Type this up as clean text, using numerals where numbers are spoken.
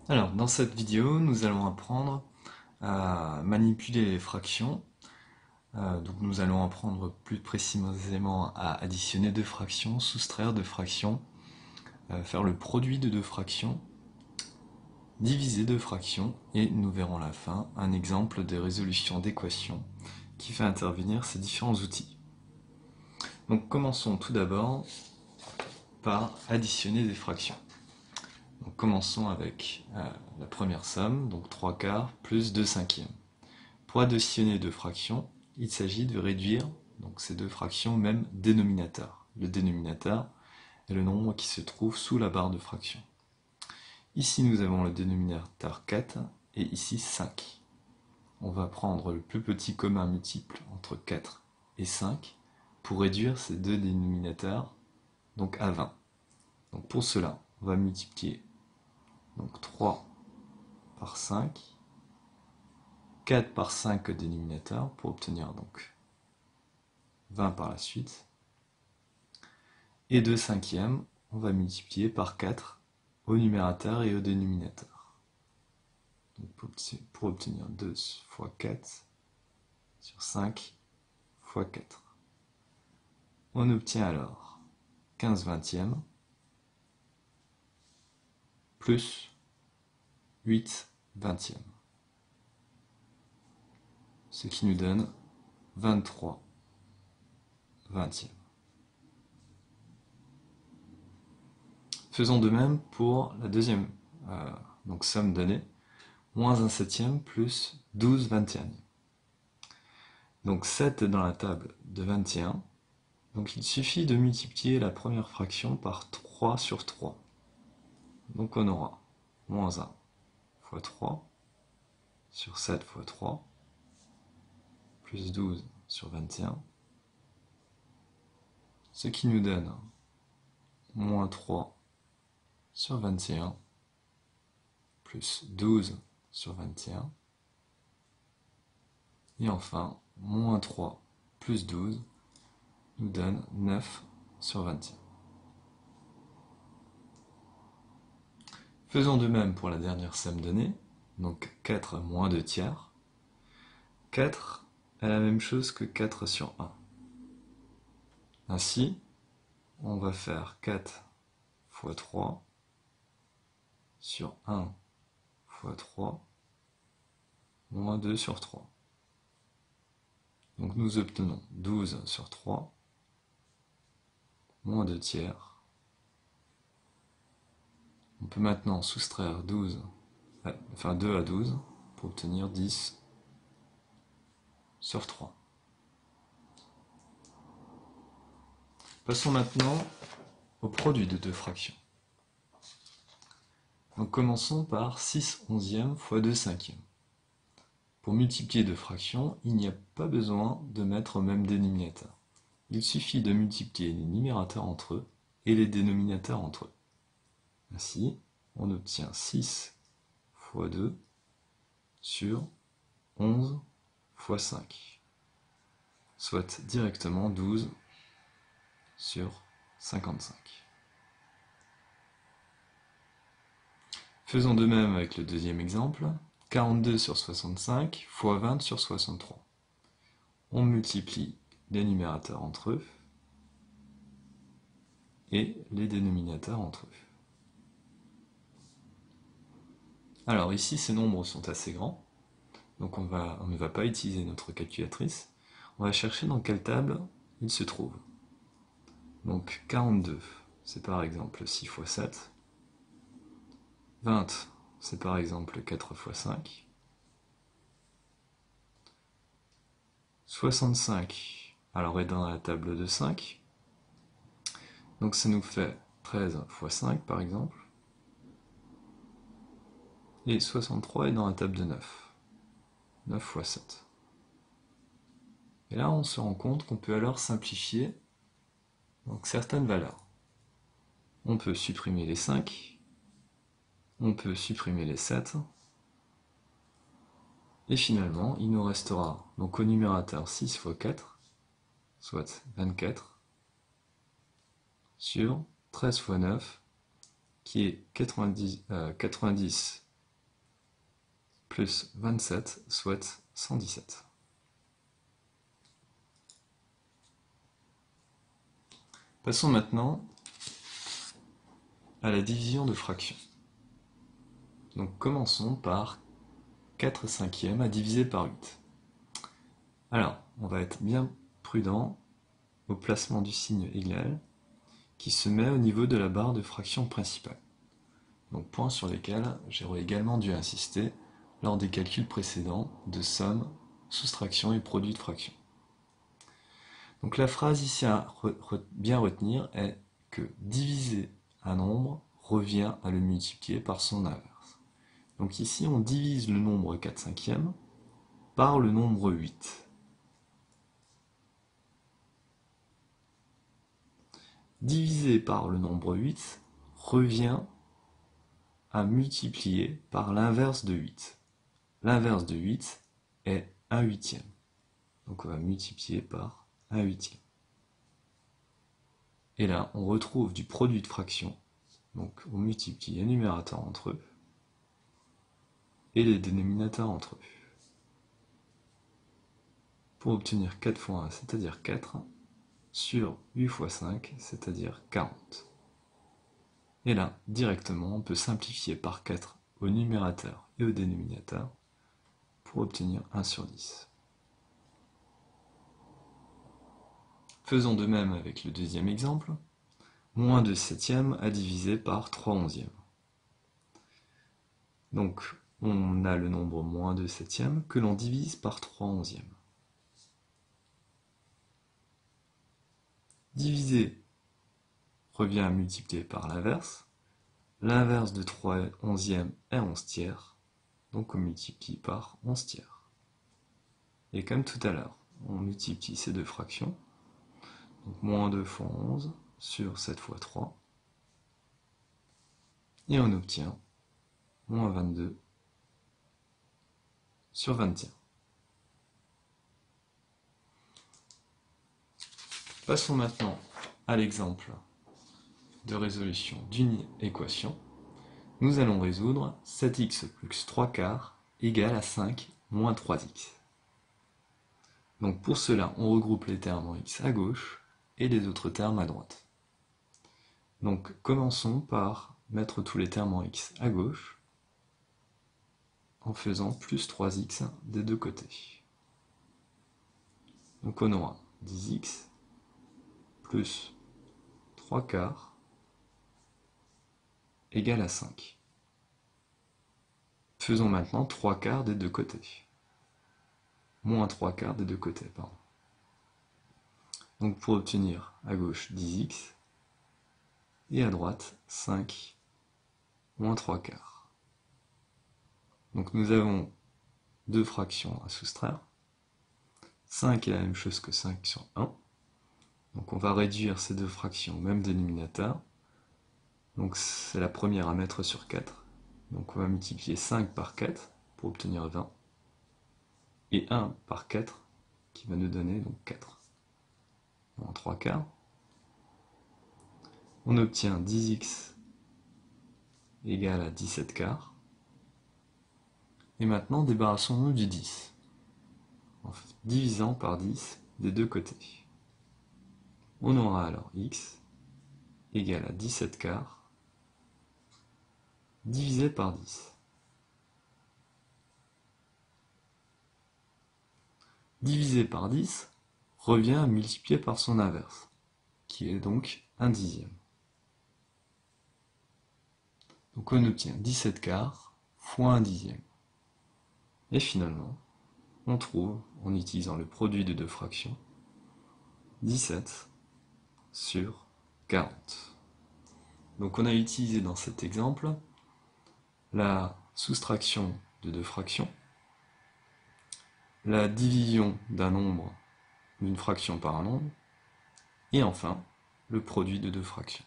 Alors, dans cette vidéo, nous allons apprendre à manipuler les fractions. Donc, nous allons apprendre plus précisément à additionner deux fractions, soustraire deux fractions, faire le produit de deux fractions, diviser deux fractions, et nous verrons à la fin un exemple de résolution d'équations qui fait intervenir ces différents outils. Donc, commençons tout d'abord par additionner des fractions. Donc, commençons avec la première somme, donc 3 quarts plus 2 cinquièmes. Pour additionner deux fractions, il s'agit de réduire donc, ces deux fractions au même dénominateur. Le dénominateur est le nombre qui se trouve sous la barre de fraction. Ici, nous avons le dénominateur 4 et ici 5. On va prendre le plus petit commun multiple entre 4 et 5 pour réduire ces deux dénominateurs donc à 20. Donc pour cela, on va multiplier donc 3 par 5, 4 par 5 au dénominateur pour obtenir donc 20 par la suite. Et 2 cinquièmes, on va multiplier par 4 au numérateur et au dénominateur. Donc pour obtenir 2 fois 4 sur 5 fois 4. On obtient alors 15 vingtièmes plus 8 vingtièmes. Ce qui nous donne 23 vingtièmes. Faisons de même pour la deuxième donc somme donnée, moins 1 septième plus 12 vingtièmes. Donc 7 dans la table de 21. Donc il suffit de multiplier la première fraction par 3 sur 3. Donc on aura moins 1 fois 3 sur 7 fois 3 plus 12 sur 21. Ce qui nous donne moins 3 sur 21 plus 12 sur 21. Et enfin, moins 3 plus 12 nous donne 9 sur 21. Faisons de même pour la dernière somme donnée, donc 4 moins 2 tiers. 4 est la même chose que 4 sur 1. Ainsi, on va faire 4 fois 3 sur 1 fois 3 moins 2 sur 3. Donc nous obtenons 12 sur 3 moins 2 tiers. On peut maintenant soustraire 2 à 12 pour obtenir 10 sur 3. Passons maintenant au produit de deux fractions. Donc commençons par 6 onzièmes fois 2 cinquièmes. Pour multiplier deux fractions, il n'y a pas besoin de mettre au même dénominateur. Il suffit de multiplier les numérateurs entre eux et les dénominateurs entre eux. Ainsi, on obtient 6 fois 2 sur 11 fois 5, soit directement 12 sur 55. Faisons de même avec le deuxième exemple, 42 sur 65 fois 20 sur 63. On multiplie les numérateurs entre eux et les dénominateurs entre eux. Alors ici, ces nombres sont assez grands, donc on ne va pas utiliser notre calculatrice. On va chercher dans quelle table ils se trouvent. Donc 42, c'est par exemple 6 fois 7. 20, c'est par exemple 4 fois 5. 65, alors est dans la table de 5. Donc ça nous fait 13 fois 5 par exemple. Et 63 est dans la table de 9. 9 fois 7. Et là on se rend compte qu'on peut alors simplifier donc, certaines valeurs. On peut supprimer les 5. On peut supprimer les 7. Et finalement, il nous restera donc au numérateur 6 fois 4, soit 24, sur 13 fois 9, qui est 90 plus 27, soit 117. Passons maintenant à la division de fractions. Donc commençons par 4 cinquièmes à diviser par 8. Alors, on va être bien prudent au placement du signe égal qui se met au niveau de la barre de fraction principale. Donc points sur lesquels j'aurais également dû insister lors des calculs précédents de somme, soustraction et produit de fraction. Donc la phrase ici à bien retenir est que diviser un nombre revient à le multiplier par son inverse. Donc ici on divise le nombre 4 cinquièmes par le nombre 8. Diviser par le nombre 8 revient à multiplier par l'inverse de 8. L'inverse de 8 est 1 huitième. Donc on va multiplier par 1 huitième. Et là, on retrouve du produit de fraction. Donc on multiplie les numérateurs entre eux et les dénominateurs entre eux. Pour obtenir 4 fois 1, c'est-à-dire 4, sur 8 fois 5, c'est-à-dire 40. Et là, directement, on peut simplifier par 4 au numérateur et au dénominateur pour obtenir 1 sur 10. Faisons de même avec le deuxième exemple. Moins 2 septièmes à diviser par 3 onzièmes. Donc, on a le nombre moins 2 septièmes que l'on divise par 3 onzièmes. Diviser revient à multiplier par l'inverse. L'inverse de 3 onzièmes est 11 tiers. Donc on multiplie par 11 tiers. Et comme tout à l'heure, on multiplie ces deux fractions. Donc moins 2 fois 11 sur 7 fois 3. Et on obtient moins 22 sur 21. Passons maintenant à l'exemple de résolution d'une équation. Nous allons résoudre 7x plus 3 quarts égale à 5 moins 3x. Donc pour cela, on regroupe les termes en x à gauche et les autres termes à droite. Donc commençons par mettre tous les termes en x à gauche en faisant plus 3x des deux côtés. Donc on aura 10x plus 3 quarts égale à 5. Faisons maintenant 3 quarts des deux côtés. Moins 3 quarts des deux côtés, pardon. Donc pour obtenir à gauche 10x et à droite 5 moins 3 quarts. Donc nous avons deux fractions à soustraire. 5 est la même chose que 5 sur 1. Donc on va réduire ces deux fractions au même dénominateur. Donc c'est la première à mettre sur 4. Donc on va multiplier 5 par 4 pour obtenir 20. Et 1 par 4 qui va nous donner donc 4. En 3 quarts. On obtient 10x égale à 17 quarts. Et maintenant débarrassons-nous du 10 en divisant par 10 des deux côtés. On aura alors x égale à 17 quarts divisé par 10. Divisé par 10 revient à multiplier par son inverse, qui est donc 1 dixième. Donc on obtient 17 quarts fois 1 dixième. Et finalement, on trouve, en utilisant le produit de deux fractions, 17 sur 40. Donc on a utilisé dans cet exemple la soustraction de deux fractions, la division d'un nombre, d'une fraction par un nombre, et enfin le produit de deux fractions.